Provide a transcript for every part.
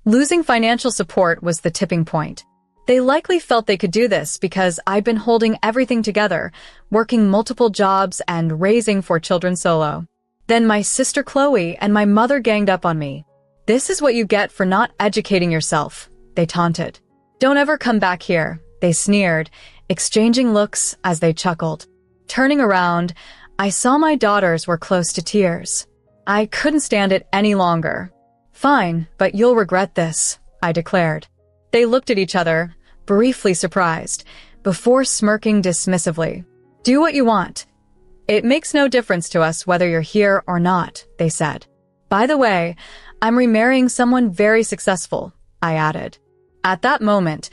Losing financial support was the tipping point. They likely felt they could do this because I'd been holding everything together, working multiple jobs and raising 4 children solo. Then my sister Chloe and my mother ganged up on me. "This is what you get for not educating yourself," they taunted. "Don't ever come back here," they sneered, exchanging looks as they chuckled. Turning around, I saw my daughters were close to tears. I couldn't stand it any longer. "Fine, but you'll regret this," I declared. They looked at each other, briefly surprised, before smirking dismissively. "Do what you want. It makes no difference to us whether you're here or not," they said. "By the way, I'm remarrying someone very successful," I added. At that moment,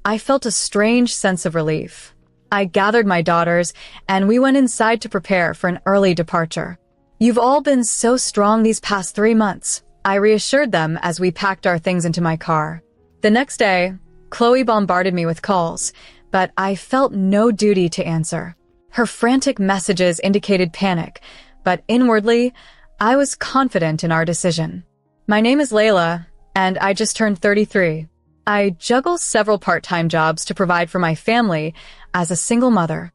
I felt a strange sense of relief. I gathered my daughters, and we went inside to prepare for an early departure. "You've all been so strong these past 3 months," I reassured them as we packed our things into my car. The next day, Chloe bombarded me with calls, but I felt no duty to answer. Her frantic messages indicated panic, but inwardly, I was confident in our decision. "My name is Layla, and I just turned 33. I juggle several part-time jobs to provide for my family as a single mother.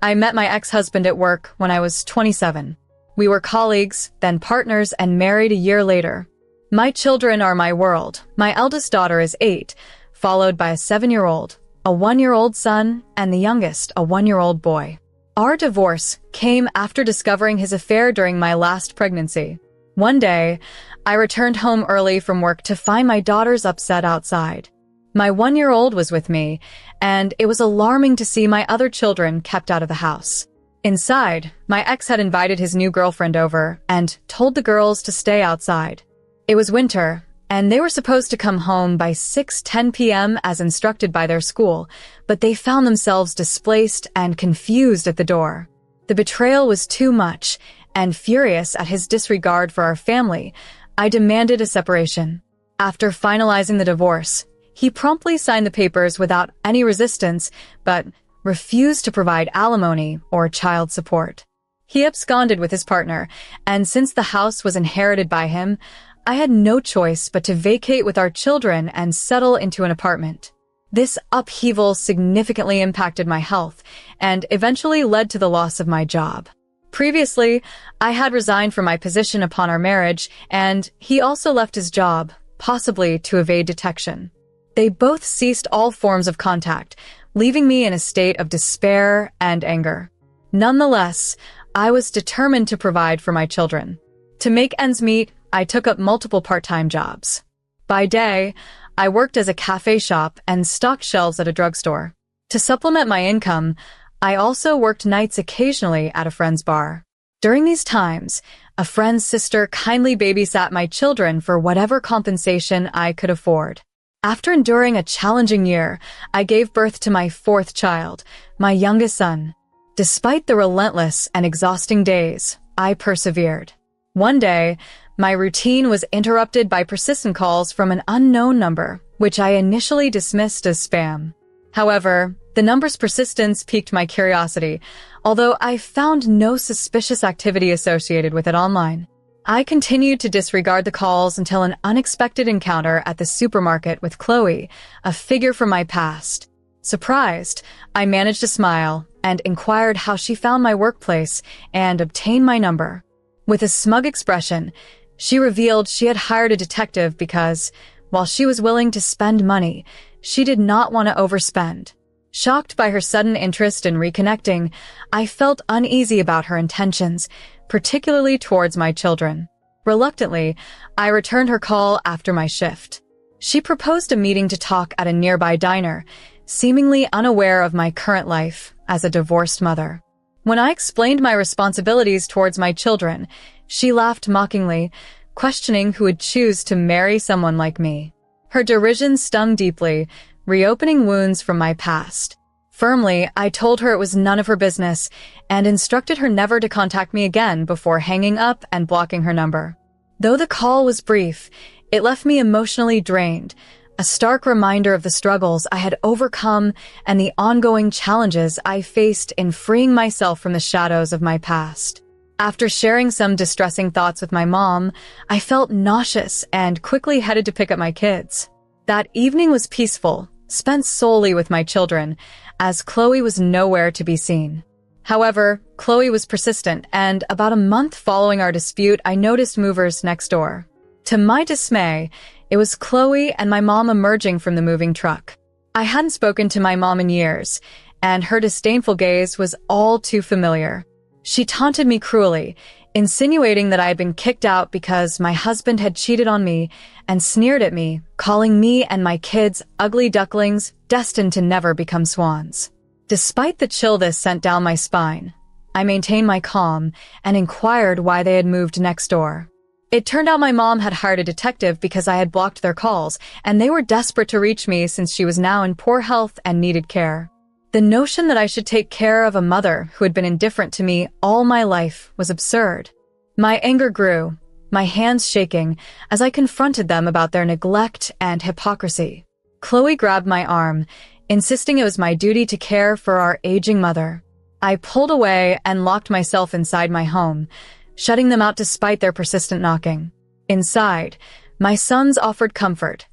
I met my ex-husband at work when I was 27. We were colleagues, then partners, and married a year later. My children are my world. My eldest daughter is 8, followed by a 7-year-old, a 1-year-old son, and the youngest, a 1-year-old boy. Our divorce came after discovering his affair during my last pregnancy. One day, I returned home early from work to find my daughters upset outside. My 1-year-old was with me, and it was alarming to see my other children kept out of the house. Inside, my ex had invited his new girlfriend over and told the girls to stay outside. It was winter, and they were supposed to come home by 6:10 p.m. as instructed by their school, but they found themselves displaced and confused at the door. The betrayal was too much, and furious at his disregard for our family, I demanded a separation. After finalizing the divorce, he promptly signed the papers without any resistance, but refused to provide alimony or child support. He absconded with his partner, and since the house was inherited by him, I had no choice but to vacate with our children and settle into an apartment. This upheaval significantly impacted my health and eventually led to the loss of my job. Previously, I had resigned from my position upon our marriage, and he also left his job, possibly to evade detection. They both ceased all forms of contact, leaving me in a state of despair and anger. Nonetheless, I was determined to provide for my children. To make ends meet, I took up multiple part-time jobs. By day, I worked as a cafe shop and stocked shelves at a drugstore. To supplement my income, I also worked nights occasionally at a friend's bar. During these times, a friend's sister kindly babysat my children for whatever compensation I could afford. After enduring a challenging year, I gave birth to my 4th child, my youngest son. Despite the relentless and exhausting days, I persevered. One day, my routine was interrupted by persistent calls from an unknown number, which I initially dismissed as spam. However, the number's persistence piqued my curiosity, although I found no suspicious activity associated with it online. I continued to disregard the calls until an unexpected encounter at the supermarket with Chloe, a figure from my past. Surprised, I managed to smile and inquired how she found my workplace and obtained my number. With a smug expression, she revealed she had hired a detective because, while she was willing to spend money, she did not want to overspend. Shocked by her sudden interest in reconnecting, I felt uneasy about her intentions, particularly towards my children. Reluctantly, I returned her call after my shift. She proposed a meeting to talk at a nearby diner, seemingly unaware of my current life as a divorced mother. When I explained my responsibilities towards my children, she laughed mockingly, questioning who would choose to marry someone like me. Her derision stung deeply, reopening wounds from my past. Firmly, I told her it was none of her business and instructed her never to contact me again before hanging up and blocking her number. Though the call was brief, it left me emotionally drained, a stark reminder of the struggles I had overcome and the ongoing challenges I faced in freeing myself from the shadows of my past. After sharing some distressing thoughts with my mom, I felt nauseous and quickly headed to pick up my kids. That evening was peaceful, spent solely with my children, as Chloe was nowhere to be seen. However, Chloe was persistent, and about a month following our dispute, I noticed movers next door. To my dismay, it was Chloe and my mom emerging from the moving truck. I hadn't spoken to my mom in years, and her disdainful gaze was all too familiar. She taunted me cruelly, insinuating that I had been kicked out because my husband had cheated on me, and sneered at me, calling me and my kids ugly ducklings destined to never become swans. Despite the chill this sent down my spine, I maintained my calm and inquired why they had moved next door. It turned out my mom had hired a detective because I had blocked their calls, and they were desperate to reach me since she was now in poor health and needed care. The notion that I should take care of a mother who had been indifferent to me all my life was absurd. My anger grew, my hands shaking, as I confronted them about their neglect and hypocrisy. Chloe grabbed my arm, insisting it was my duty to care for our aging mother. I pulled away and locked myself inside my home, shutting them out despite their persistent knocking. Inside, my sons offered comfort,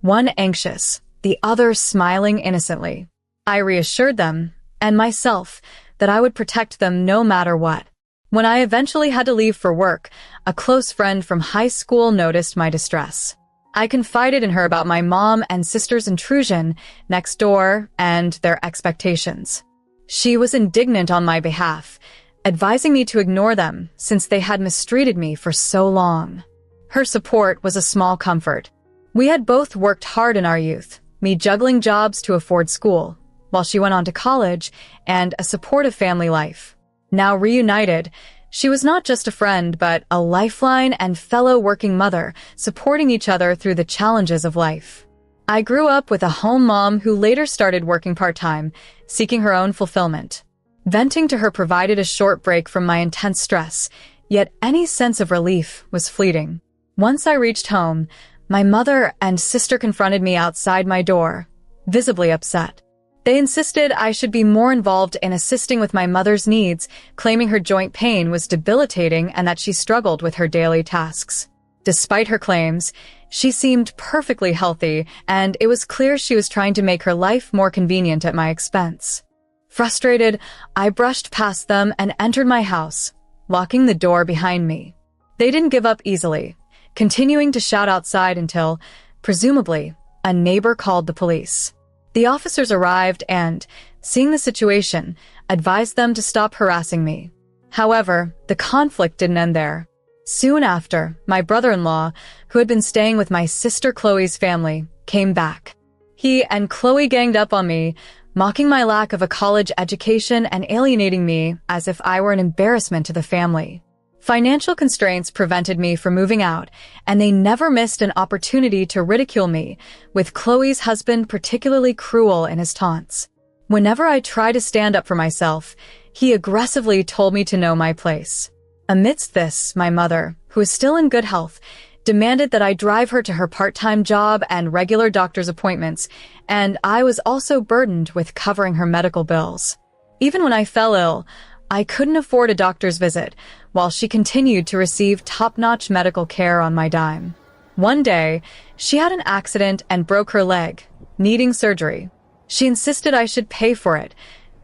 one anxious, the other smiling innocently. I reassured them, and myself, that I would protect them no matter what. When I eventually had to leave for work, a close friend from high school noticed my distress. I confided in her about my mom and sister's intrusion next door and their expectations. She was indignant on my behalf, advising me to ignore them since they had mistreated me for so long. Her support was a small comfort. We had both worked hard in our youth, me juggling jobs to afford school, while she went on to college and a supportive family life. Now reunited, she was not just a friend, but a lifeline and fellow working mother, supporting each other through the challenges of life. I grew up with a home mom who later started working part-time, seeking her own fulfillment. Venting to her provided a short break from my intense stress, yet any sense of relief was fleeting. Once I reached home, my mother and sister confronted me outside my door, visibly upset. They insisted I should be more involved in assisting with my mother's needs, claiming her joint pain was debilitating and that she struggled with her daily tasks. Despite her claims, she seemed perfectly healthy, and it was clear she was trying to make her life more convenient at my expense. Frustrated, I brushed past them and entered my house, locking the door behind me. They didn't give up easily, continuing to shout outside until, presumably, a neighbor called the police. The officers arrived and, seeing the situation, advised them to stop harassing me. However, the conflict didn't end there. Soon after, my brother-in-law, who had been staying with my sister Chloe's family, came back. He and Chloe ganged up on me, mocking my lack of a college education and alienating me as if I were an embarrassment to the family. Financial constraints prevented me from moving out, and they never missed an opportunity to ridicule me, with Chloe's husband particularly cruel in his taunts. Whenever I tried to stand up for myself, he aggressively told me to know my place. Amidst this, my mother, who is still in good health, demanded that I drive her to her part-time job and regular doctor's appointments, and I was also burdened with covering her medical bills. Even when I fell ill, I couldn't afford a doctor's visit, while she continued to receive top-notch medical care on my dime. One day, she had an accident and broke her leg, needing surgery. She insisted I should pay for it,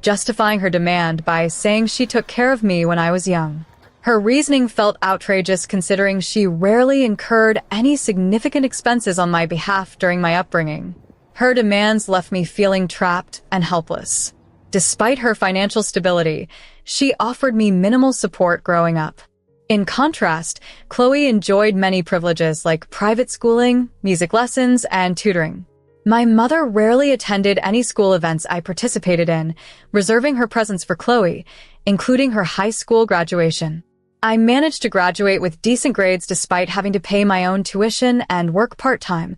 justifying her demand by saying she took care of me when I was young. Her reasoning felt outrageous considering she rarely incurred any significant expenses on my behalf during my upbringing. Her demands left me feeling trapped and helpless. Despite her financial stability, she offered me minimal support growing up. In contrast, Chloe enjoyed many privileges like private schooling, music lessons, and tutoring. My mother rarely attended any school events I participated in, reserving her presence for Chloe, including her high school graduation. I managed to graduate with decent grades despite having to pay my own tuition and work part-time,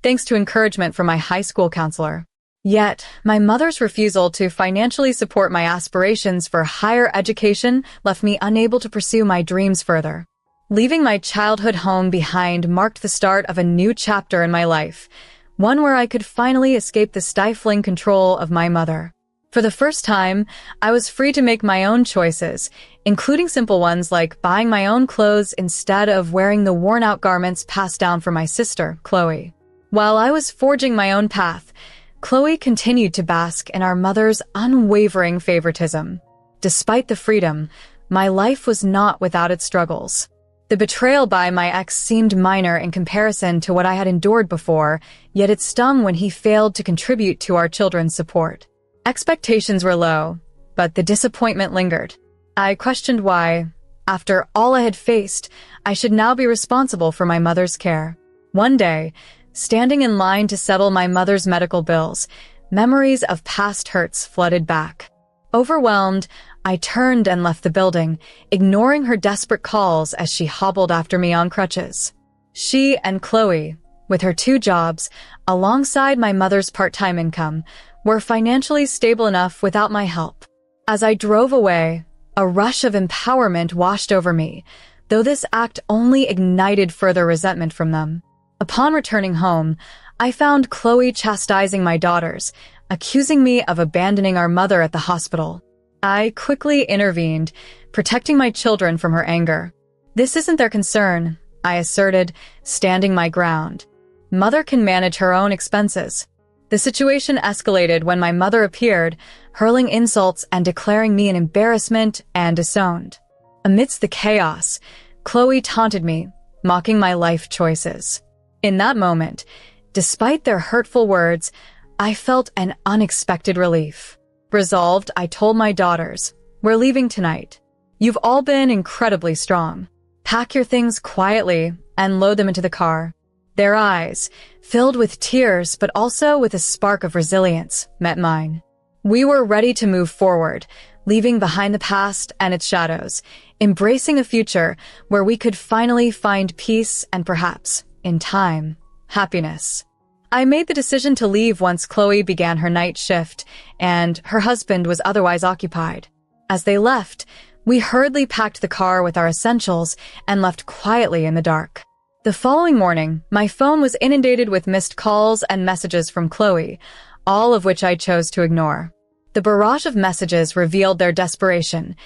thanks to encouragement from my high school counselor. Yet, my mother's refusal to financially support my aspirations for higher education left me unable to pursue my dreams further. Leaving my childhood home behind marked the start of a new chapter in my life, one where I could finally escape the stifling control of my mother. For the first time, I was free to make my own choices, including simple ones like buying my own clothes instead of wearing the worn-out garments passed down from my sister, Chloe. While I was forging my own path, Chloe continued to bask in our mother's unwavering favoritism. Despite the freedom, my life was not without its struggles. The betrayal by my ex seemed minor in comparison to what I had endured before, yet it stung when he failed to contribute to our children's support. Expectations were low, but the disappointment lingered. I questioned why, after all I had faced, I should now be responsible for my mother's care. One day, standing in line to settle my mother's medical bills, memories of past hurts flooded back. Overwhelmed, I turned and left the building, ignoring her desperate calls as she hobbled after me on crutches. She and Chloe, with her 2 jobs, alongside my mother's part-time income, were financially stable enough without my help. As I drove away, a rush of empowerment washed over me, though this act only ignited further resentment from them. Upon returning home, I found Chloe chastising my daughters, accusing me of abandoning our mother at the hospital. I quickly intervened, protecting my children from her anger. "This isn't their concern," I asserted, standing my ground. "Mother can manage her own expenses." The situation escalated when my mother appeared, hurling insults and declaring me an embarrassment and disowned. Amidst the chaos, Chloe taunted me, mocking my life choices. In that moment, despite their hurtful words, I felt an unexpected relief. Resolved, I told my daughters, "We're leaving tonight. You've all been incredibly strong. Pack your things quietly and load them into the car." Their eyes, filled with tears but also with a spark of resilience, met mine. We were ready to move forward, leaving behind the past and its shadows, embracing a future where we could finally find peace and perhaps, in time, happiness. I made the decision to leave once Chloe began her night shift and her husband was otherwise occupied. As they left, we hurriedly packed the car with our essentials and left quietly in the dark. The following morning, my phone was inundated with missed calls and messages from Chloe, all of which I chose to ignore. The barrage of messages revealed their desperation.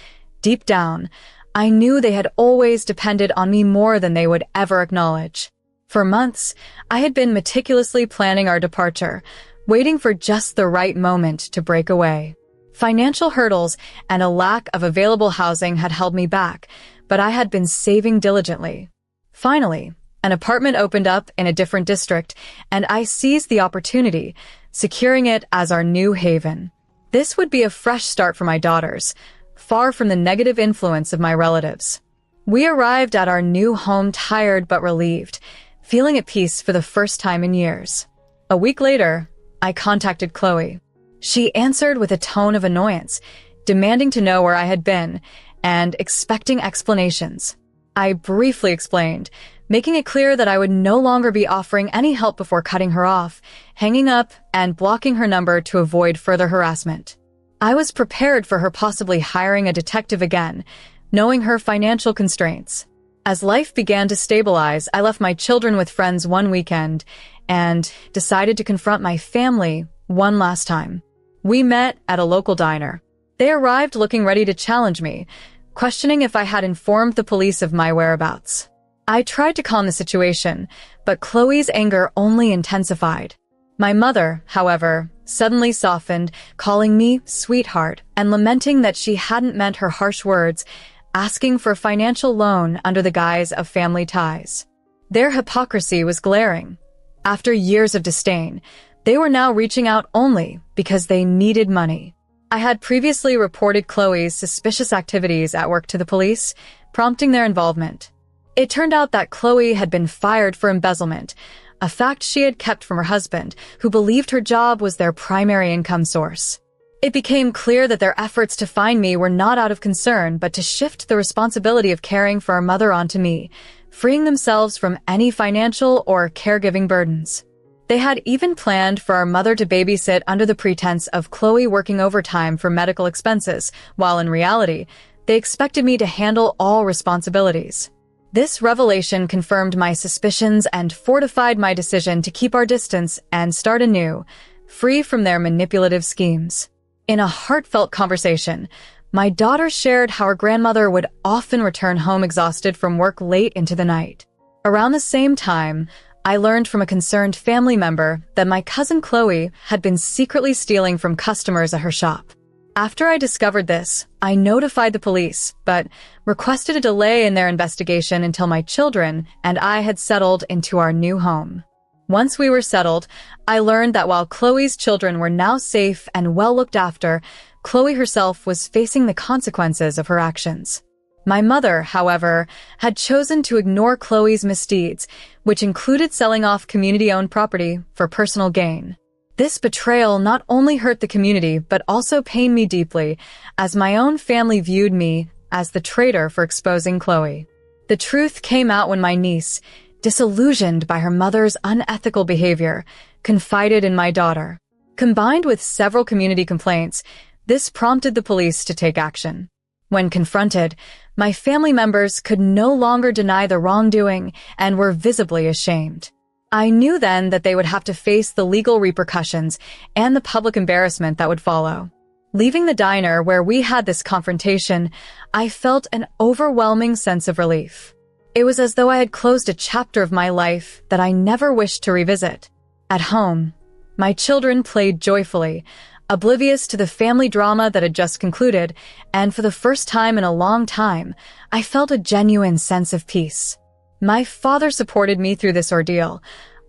Deep down, I knew they had always depended on me more than they would ever acknowledge. For months, I had been meticulously planning our departure, waiting for just the right moment to break away. Financial hurdles and a lack of available housing had held me back, but I had been saving diligently. Finally, an apartment opened up in a different district, and I seized the opportunity, securing it as our new haven. This would be a fresh start for my daughters, far from the negative influence of my relatives. We arrived at our new home tired but relieved, feeling at peace for the first time in years. A week later, I contacted Chloe. She answered with a tone of annoyance, demanding to know where I had been, and expecting explanations. I briefly explained, making it clear that I would no longer be offering any help before cutting her off, hanging up, and blocking her number to avoid further harassment. I was prepared for her possibly hiring a detective again, knowing her financial constraints. As life began to stabilize, I left my children with friends one weekend and decided to confront my family one last time. We met at a local diner. They arrived looking ready to challenge me, questioning if I had informed the police of my whereabouts. I tried to calm the situation, but Chloe's anger only intensified. My mother, however, suddenly softened, calling me sweetheart and lamenting that she hadn't meant her harsh words, asking for a financial loan under the guise of family ties. Their hypocrisy was glaring. After years of disdain, they were now reaching out only because they needed money. I had previously reported Chloe's suspicious activities at work to the police, prompting their involvement. It turned out that Chloe had been fired for embezzlement, a fact she had kept from her husband, who believed her job was their primary income source. It became clear that their efforts to find me were not out of concern, but to shift the responsibility of caring for our mother onto me, freeing themselves from any financial or caregiving burdens. They had even planned for our mother to babysit under the pretense of Chloe working overtime for medical expenses, while in reality, they expected me to handle all responsibilities. This revelation confirmed my suspicions and fortified my decision to keep our distance and start anew, free from their manipulative schemes. In a heartfelt conversation, my daughter shared how her grandmother would often return home exhausted from work late into the night. Around the same time, I learned from a concerned family member that my cousin Chloe had been secretly stealing from customers at her shop. After I discovered this, I notified the police, but requested a delay in their investigation until my children and I had settled into our new home. Once we were settled, I learned that while Chloe's children were now safe and well looked after, Chloe herself was facing the consequences of her actions. My mother, however, had chosen to ignore Chloe's misdeeds, which included selling off community-owned property for personal gain. This betrayal not only hurt the community but also pained me deeply, as my own family viewed me as the traitor for exposing Chloe. The truth came out when my niece, disillusioned by her mother's unethical behavior, confided in my daughter. Combined with several community complaints, this prompted the police to take action. When confronted, my family members could no longer deny the wrongdoing and were visibly ashamed. I knew then that they would have to face the legal repercussions and the public embarrassment that would follow. Leaving the diner where we had this confrontation, I felt an overwhelming sense of relief. It was as though I had closed a chapter of my life that I never wished to revisit. At home, my children played joyfully, oblivious to the family drama that had just concluded, and for the first time in a long time, I felt a genuine sense of peace. My father supported me through this ordeal,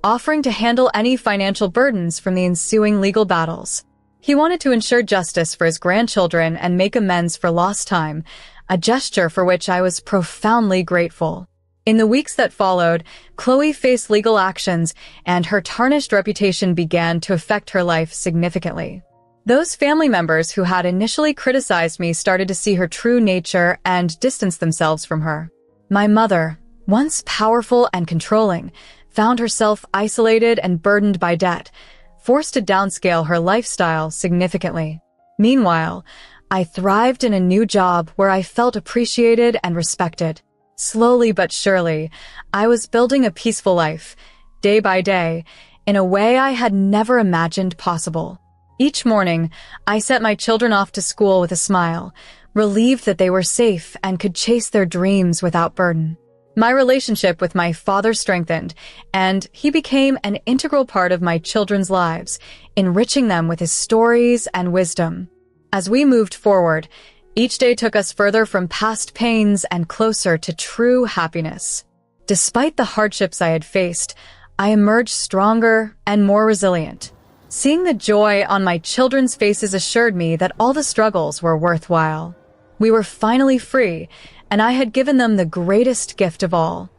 offering to handle any financial burdens from the ensuing legal battles. He wanted to ensure justice for his grandchildren and make amends for lost time, a gesture for which I was profoundly grateful. In the weeks that followed, Chloe faced legal actions, and her tarnished reputation began to affect her life significantly. Those family members who had initially criticized me started to see her true nature and distance themselves from her. My mother, once powerful and controlling, found herself isolated and burdened by debt, forced to downscale her lifestyle significantly. Meanwhile, I thrived in a new job where I felt appreciated and respected. Slowly but surely, I was building a peaceful life, day by day, in a way I had never imagined possible. Each morning, I sent my children off to school with a smile, relieved that they were safe and could chase their dreams without burden. My relationship with my father strengthened, and he became an integral part of my children's lives, enriching them with his stories and wisdom. As we moved forward, each day took us further from past pains and closer to true happiness. Despite the hardships I had faced, I emerged stronger and more resilient. Seeing the joy on my children's faces assured me that all the struggles were worthwhile. We were finally free, and I had given them the greatest gift of all,